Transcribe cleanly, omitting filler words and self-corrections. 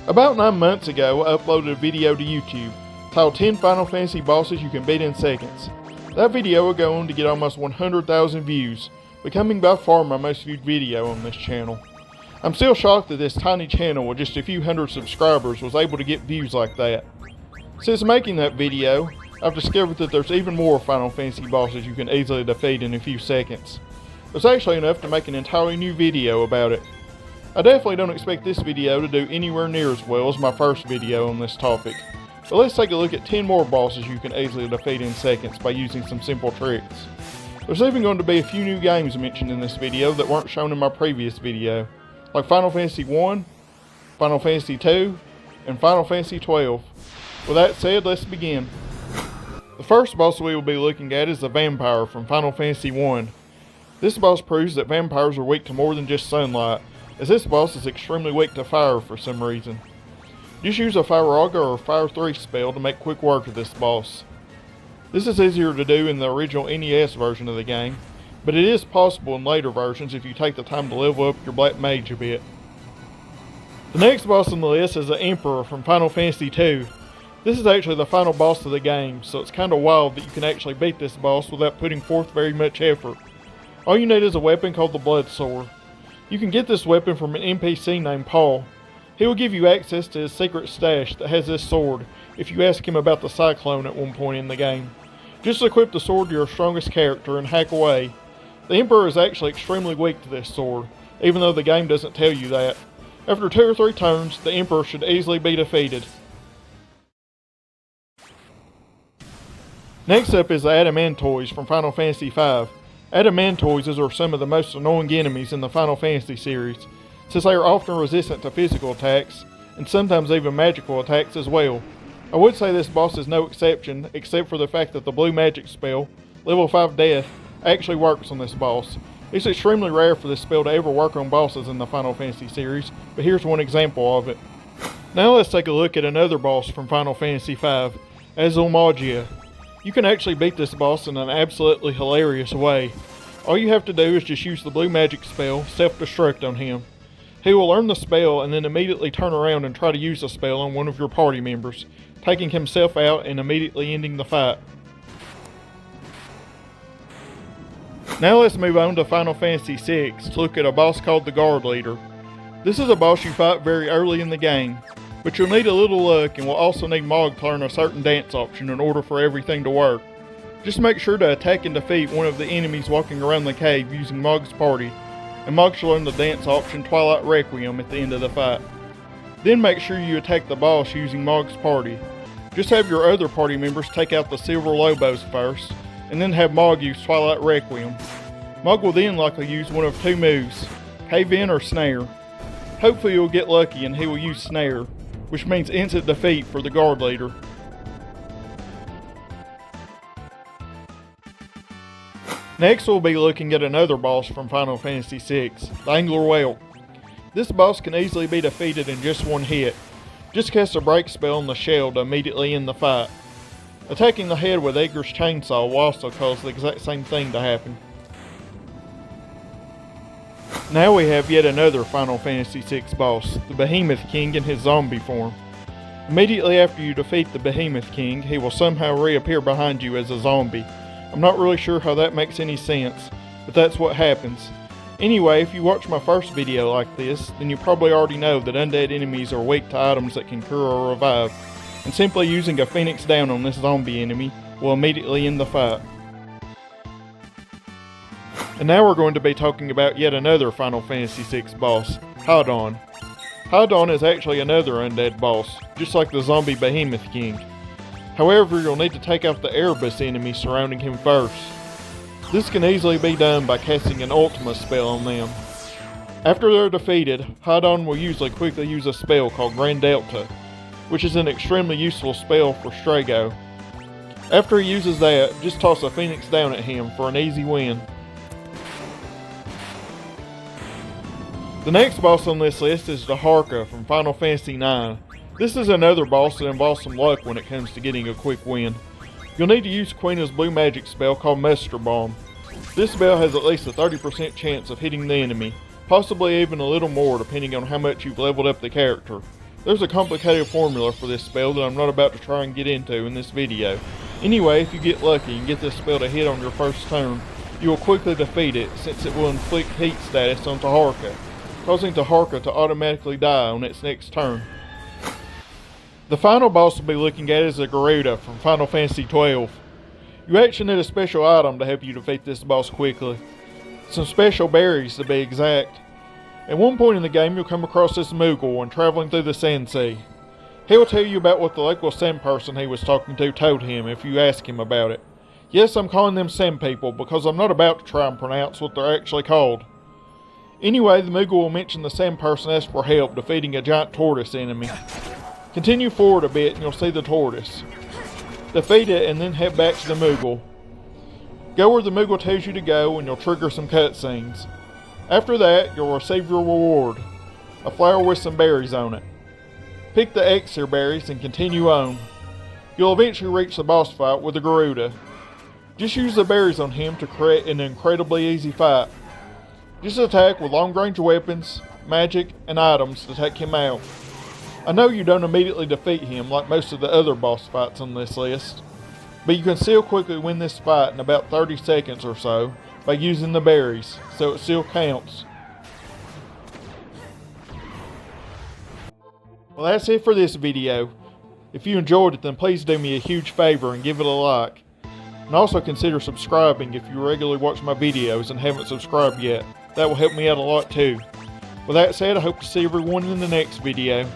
About 9 months ago, I uploaded a video to YouTube titled 10 Final Fantasy bosses you can beat in seconds. That video will go on to get almost 100,000 views, becoming by far my most viewed video on this channel. I'm still shocked that this tiny channel with just a few hundred subscribers was able to get views like that. Since making that video, I've discovered that there's even more Final Fantasy bosses you can easily defeat in a few seconds. There's actually enough to make an entirely new video about it. I definitely don't expect this video to do anywhere near as well as my first video on this topic, but let's take a look at 10 more bosses you can easily defeat in seconds by using some simple tricks. There's even going to be a few new games mentioned in this video that weren't shown in my previous video, like Final Fantasy 1, Final Fantasy 2, and Final Fantasy 12. With that said, let's begin. The first boss we will be looking at is the Vampire from Final Fantasy 1. This boss proves that vampires are weak to more than just sunlight, as this boss is extremely weak to fire for some reason. Just use a Fire Auger or Fire 3 spell to make quick work of this boss. This is easier to do in the original NES version of the game, but it is possible in later versions if you take the time to level up your Black Mage a bit. The next boss on the list is the Emperor from Final Fantasy 2. This is actually the final boss of the game, so it's kinda wild that you can actually beat this boss without putting forth very much effort. All you need is a weapon called the Blood Sword. You can get this weapon from an NPC named Paul. He will give you access to his secret stash that has this sword if you ask him about the Cyclone at one point in the game. Just equip the sword to your strongest character and hack away. The Emperor is actually extremely weak to this sword, even though the game doesn't tell you that. After 2 or 3 turns, the Emperor should easily be defeated. Next up is the Adamantoids from Final Fantasy V. Adamantoids are some of the most annoying enemies in the Final Fantasy series, since they are often resistant to physical attacks, and sometimes even magical attacks as well. I would say this boss is no exception, except for the fact that the blue magic spell, level 5 Death, actually works on this boss. It's extremely rare for this spell to ever work on bosses in the Final Fantasy series, but here's one example of it. Now let's take a look at another boss from Final Fantasy V, Azulmagia. You can actually beat this boss in an absolutely hilarious way. All you have to do is just use the blue magic spell, Self-Destruct, on him. He will learn the spell and then immediately turn around and try to use the spell on one of your party members, taking himself out and immediately ending the fight. Now let's move on to Final Fantasy VI to look at a boss called the Guard Leader. This is a boss you fight very early in the game, but you'll need a little luck and will also need Mog to learn a certain dance option in order for everything to work. Just make sure to attack and defeat one of the enemies walking around the cave using Mog's party, and Mog shall learn the dance option Twilight Requiem at the end of the fight. Then make sure you attack the boss using Mog's party. Just have your other party members take out the Silver Lobos first, and then have Mog use Twilight Requiem. Mog will then likely use one of 2 moves, Cave In or Snare. Hopefully you'll get lucky and he will use Snare, which means instant defeat for the Guard Leader. Next we'll be looking at another boss from Final Fantasy VI, the Angler Whelp. This boss can easily be defeated in just one hit. Just cast a break spell on the shell to immediately end the fight. Attacking the head with Edgar's chainsaw will also cause the exact same thing to happen. Now we have yet another Final Fantasy VI boss, the Behemoth King in his zombie form. Immediately after you defeat the Behemoth King, he will somehow reappear behind you as a zombie. I'm not really sure how that makes any sense, but that's what happens. Anyway, if you watch my first video like this, then you probably already know that undead enemies are weak to items that can cure or revive, and simply using a Phoenix down on this zombie enemy will immediately end the fight. And now we're going to be talking about yet another Final Fantasy VI boss, Hidon. Hidon is actually another undead boss, just like the zombie Behemoth King. However, you'll need to take out the Erebus enemy surrounding him first. This can easily be done by casting an Ultima spell on them. After they're defeated, Hidon will usually quickly use a spell called Grand Delta, which is an extremely useful spell for Strago. After he uses that, just toss a Phoenix down at him for an easy win. The next boss on this list is the Harka from Final Fantasy IX. This is another boss that involves some luck when it comes to getting a quick win. You'll need to use Queena's blue magic spell called Muster Bomb. This spell has at least a 30% chance of hitting the enemy, possibly even a little more depending on how much you've leveled up the character. There's a complicated formula for this spell that I'm not about to try and get into in this video. Anyway, if you get lucky and get this spell to hit on your first turn, you will quickly defeat it since it will inflict heat status on Taharka, causing Taharka to automatically die on its next turn. The final boss we'll be looking at is the Garuda from Final Fantasy XII. You actually need a special item to help you defeat this boss quickly. Some special berries to be exact. At one point in the game you'll come across this Moogle when traveling through the Sand Sea. He'll tell you about what the local Sand person he was talking to told him if you ask him about it. Yes, I'm calling them Sand people because I'm not about to try and pronounce what they're actually called. Anyway, the Moogle will mention the Sand person asked for help defeating a giant tortoise enemy. Continue forward a bit and you'll see the tortoise. Defeat it and then head back to the Moogle. Go where the Moogle tells you to go and you'll trigger some cutscenes. After that, you'll receive your reward, a flower with some berries on it. Pick the Exir berries and continue on. You'll eventually reach the boss fight with the Garuda. Just use the berries on him to create an incredibly easy fight. Just attack with long-range weapons, magic, and items to take him out. I know you don't immediately defeat him like most of the other boss fights on this list, but you can still quickly win this fight in about 30 seconds or so by using the berries, so it still counts. Well, that's it for this video. If you enjoyed it, then please do me a huge favor and give it a like. And also consider subscribing if you regularly watch my videos and haven't subscribed yet. That will help me out a lot too. With that said, I hope to see everyone in the next video.